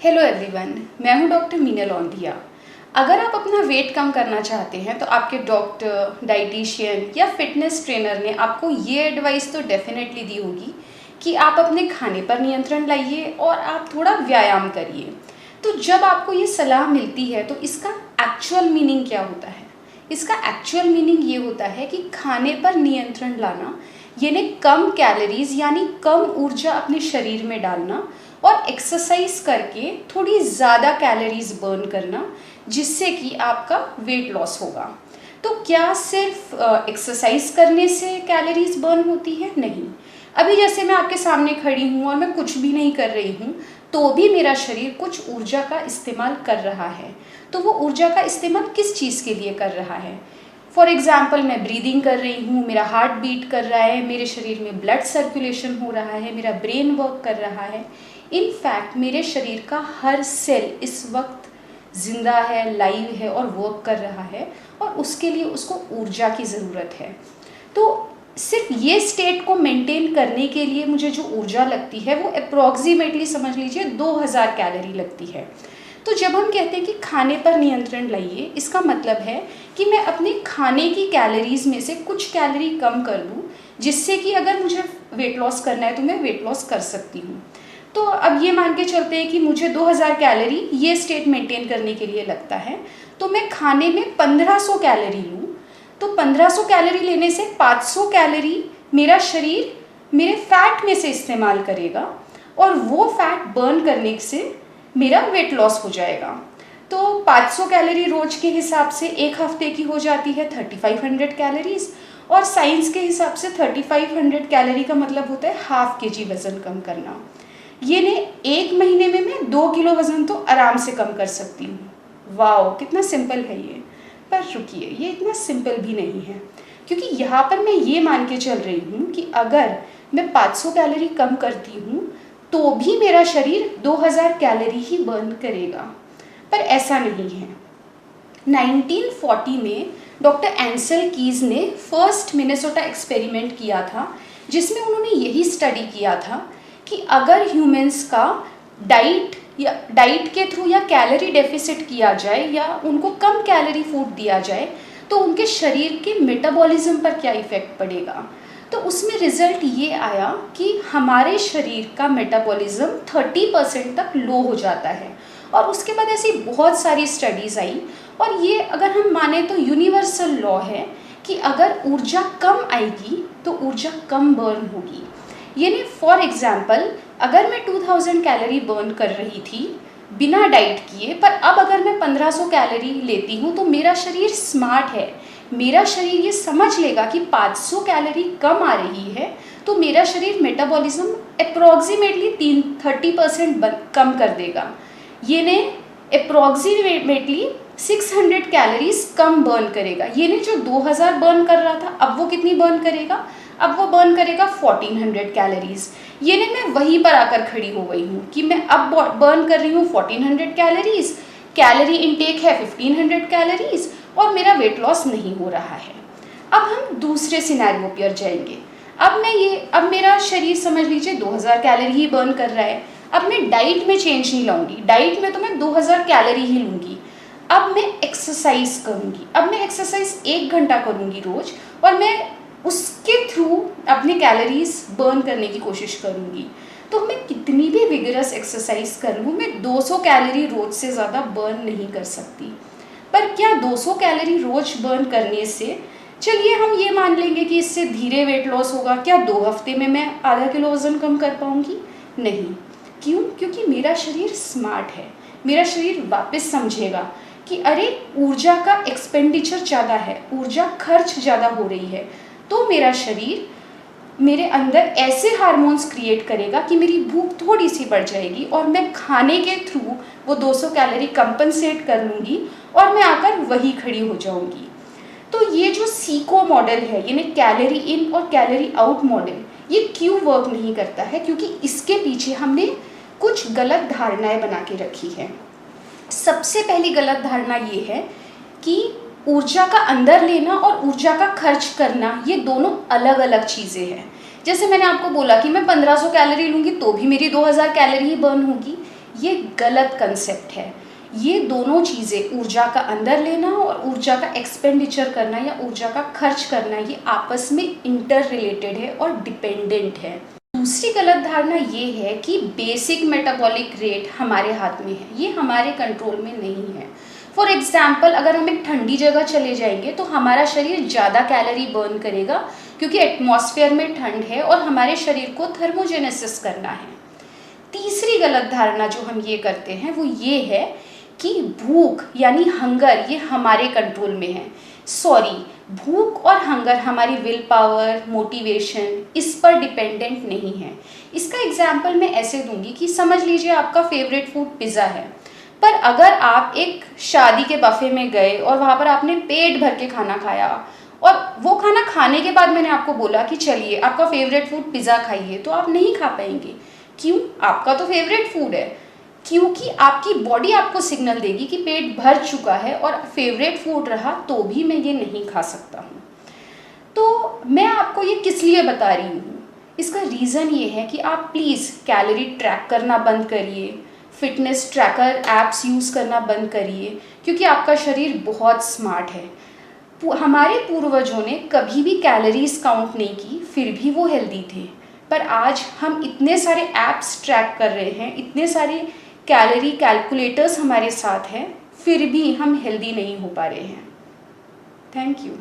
Hello everyone, मैं हूं doctor Meena लौंडिया। अगर आप अपना वेट कम करना चाहते हैं तो आपके डॉक्टर, डाइटिशियन या फिटनेस ट्रेनर ने आपको ये एडवाइस तो डेफिनेटली दी होगी कि आप अपने खाने पर नियंत्रण लाइए और आप थोड़ा व्यायाम करिए। तो जब आपको ये सलाह मिलती है तो इसका एक्चुअल मीनिंग क्या होता है? इसका एक्चुअल मीनिंग ये होता है कि खाने पर नियंत्रण लाना, यानी कम कैलोरीज यानी कम ऊर्जा अपने शरीर में डालना और एक्सरसाइज करके थोड़ी ज़्यादा कैलोरीज बर्न करना, जिससे कि आपका वेट लॉस होगा। तो क्या सिर्फ एक्सरसाइज करने से कैलोरीज बर्न होती है? नहीं। अभी जैसे मैं आपके सामने खड़ी हूँ और मैं कुछ भी नहीं कर रही हूँ तो भी मेरा शरीर कुछ ऊर्जा का इस्तेमाल कर रहा है। तो वो ऊर्जा का इस्तेमाल किस चीज़ के लिए कर रहा है? फॉर एग्ज़ाम्पल, मैं ब्रीदिंग कर रही हूँ, मेरा हार्ट बीट कर रहा है, मेरे शरीर में ब्लड सर्कुलेशन हो रहा है, मेरा ब्रेन वर्क कर रहा है। इनफैक्ट मेरे शरीर का हर सेल इस वक्त जिंदा है, लाइव है और वर्क कर रहा है, और उसके लिए उसको ऊर्जा की ज़रूरत है। तो सिर्फ ये स्टेट को मेंटेन करने के लिए मुझे जो ऊर्जा लगती है वो अप्रॉक्सीमेटली समझ लीजिए 2000 कैलोरी लगती है। तो जब हम कहते हैं कि खाने पर नियंत्रण लाइए, इसका मतलब है कि मैं अपने खाने की कैलोरीज में से कुछ कैलोरी कम कर दूं, जिससे कि अगर मुझे वेट लॉस करना है तो मैं वेट लॉस कर सकती हूँ। तो अब ये मान के चलते हैं कि मुझे 2000 कैलोरी ये स्टेट मेंटेन करने के लिए लगता है, तो मैं खाने में 1500 कैलोरी लूँ। तो 1500 कैलोरी लेने से 500 कैलोरी मेरा शरीर मेरे फैट में से इस्तेमाल करेगा, और वो फैट बर्न करने से मेरा वेट लॉस हो जाएगा। तो 500 कैलोरी रोज के हिसाब से एक हफ्ते की हो जाती है 3500 कैलोरीज, और साइंस के हिसाब से 3500 कैलोरी का मतलब होता है हाफ केजी वज़न कम करना। ये ने एक महीने में मैं 2 किलो वज़न तो आराम से कम कर सकती हूँ। वाओ, कितना सिंपल है ये। पर रुकिए, ये इतना सिंपल भी नहीं है, क्योंकि यहाँ पर मैं ये मान के चल रही हूँ कि अगर मैं 500 कैलोरी कम करती हूँ तो भी मेरा शरीर 2000 कैलोरी ही बर्न करेगा। पर ऐसा नहीं है। 1940 में डॉक्टर एंसल कीज ने फर्स्ट मिनेसोटा एक्सपेरिमेंट किया था, जिसमें उन्होंने यही स्टडी किया था कि अगर ह्यूमंस का डाइट के थ्रू या कैलोरी डेफिसिट किया जाए या उनको कम कैलोरी फूड दिया जाए तो उनके शरीर के मेटाबॉलिज्म पर क्या इफ़ेक्ट पड़ेगा। तो उसमें रिजल्ट ये आया कि हमारे शरीर का मेटाबॉलिज्म 30% तक लो हो जाता है। और उसके बाद ऐसी बहुत सारी स्टडीज़ आई, और ये अगर हम माने तो यूनिवर्सल लॉ है कि अगर ऊर्जा कम आएगी तो ऊर्जा कम बर्न होगी। यानी फॉर एग्जांपल, अगर मैं 2000 कैलोरी बर्न कर रही थी बिना डाइट किए, पर अब अगर मैं 1500 कैलोरी लेती हूँ तो मेरा शरीर स्मार्ट है। मेरा शरीर ये समझ लेगा कि 500 कैलोरी कम आ रही है, तो मेरा शरीर मेटाबॉलिज्म अप्रॉक्सीमेटली 30% कम कर देगा। ये ने अप्रॉक्सीमेटली 600 कैलोरीज कम बर्न करेगा। ये ने जो 2000 बर्न कर रहा था, अब वो कितनी बर्न करेगा? अब वो बर्न करेगा 1400 कैलोरीज। ये नहीं, मैं वहीं पर आकर खड़ी हो गई हूँ कि मैं अब बर्न कर रही हूँ 1400 कैलोरीज, कैलोरी इनटेक है 1500 कैलोरीज, और मेरा वेट लॉस नहीं हो रहा है। अब हम दूसरे सिनेरियो पर जाएंगे। अब मेरा शरीर समझ लीजिए 2000 कैलोरी ही बर्न कर रहा है। अब मैं डाइट में चेंज नहीं लाऊंगी, डाइट में तो मैं 2000 कैलोरी ही लूँगी। अब मैं एक्सरसाइज करूँगी। अब मैं एक्सरसाइज 1 घंटा करूँगी रोज, और मैं उसके थ्रू अपनी कैलोरीज बर्न करने की कोशिश करूँगी। तो मैं कितनी भी विगरस एक्सरसाइज कर लूँ, मैं 200 कैलोरी रोज से ज़्यादा बर्न नहीं कर सकती। पर क्या 200 कैलोरी रोज बर्न करने से, चलिए हम ये मान लेंगे कि इससे धीरे वेट लॉस होगा, क्या 2 हफ्ते में मैं आधा किलो वज़न कम कर पाऊँगी? नहीं। क्यों? क्योंकि मेरा शरीर स्मार्ट है। मेरा शरीर वापस समझेगा कि अरे, ऊर्जा का एक्सपेंडिचर ज़्यादा है, ऊर्जा खर्च ज़्यादा हो रही है, तो मेरा शरीर मेरे अंदर ऐसे हार्मोन्स क्रिएट करेगा कि मेरी भूख थोड़ी सी बढ़ जाएगी, और मैं खाने के थ्रू वो 200 कैलोरी कंपनसेट कर लूँगी और मैं आकर वही खड़ी हो जाऊँगी। तो ये जो सीको मॉडल है, यानी कैलोरी इन और कैलोरी आउट मॉडल, ये क्यों वर्क नहीं करता है? क्योंकि इसके पीछे हमने कुछ गलत धारणाएं बना के रखी है। सबसे पहली गलत धारणा ये है कि ऊर्जा का अंदर लेना और ऊर्जा का खर्च करना, ये दोनों अलग अलग चीज़ें हैं। जैसे मैंने आपको बोला कि मैं 1500 कैलोरी लूँगी तो भी मेरी 2000 कैलोरी ही बर्न होगी, ये गलत कंसेप्ट है। ये दोनों चीज़ें, ऊर्जा का अंदर लेना और ऊर्जा का एक्सपेंडिचर करना या ऊर्जा का खर्च करना, ये आपस में इंटर रिलेटेड है और डिपेंडेंट है। दूसरी गलत धारणा ये है कि बेसिक मेटाबॉलिक रेट हमारे हाथ में है, ये हमारे कंट्रोल में नहीं है। फॉर एग्जाम्पल, अगर हम एक ठंडी जगह चले जाएंगे तो हमारा शरीर ज़्यादा कैलोरी बर्न करेगा क्योंकि एटमॉस्फेयर में ठंड है और हमारे शरीर को थर्मोजेनेसिस करना है। तीसरी गलत धारणा जो हम ये करते हैं वो ये है कि भूख यानी हंगर ये हमारे कंट्रोल में है। सॉरी, भूख और हंगर हमारी विल पावर, मोटिवेशन, इस पर डिपेंडेंट नहीं है। इसका एग्जाम्पल मैं ऐसे दूंगी कि समझ लीजिए आपका फेवरेट फूड पिज़्ज़ा है, पर अगर आप एक शादी के बफे में गए और वहाँ पर आपने पेट भर के खाना खाया और वो खाना खाने के बाद मैंने आपको बोला कि चलिए आपका फेवरेट फूड पिज़्ज़ा खाइए, तो आप नहीं खा पाएंगे। क्यों? आपका तो फेवरेट फूड है। क्योंकि आपकी बॉडी आपको सिग्नल देगी कि पेट भर चुका है और फेवरेट फूड रहा तो भी मैं ये नहीं खा सकता हूँ। तो मैं आपको ये किस लिए बता रही हूँ? इसका रीज़न ये है कि आप प्लीज़ कैलोरी ट्रैक करना बंद करिए, फिटनेस ट्रैकर ऐप्स यूज़ करना बंद करिए, क्योंकि आपका शरीर बहुत स्मार्ट है। हमारे पूर्वजों ने कभी भी कैलोरीज काउंट नहीं की, फिर भी वो हेल्दी थे। पर आज हम इतने सारे ऐप्स ट्रैक कर रहे हैं, इतने सारे कैलोरी कैलकुलेटर्स हमारे साथ हैं, फिर भी हम हेल्दी नहीं हो पा रहे हैं। Thank you.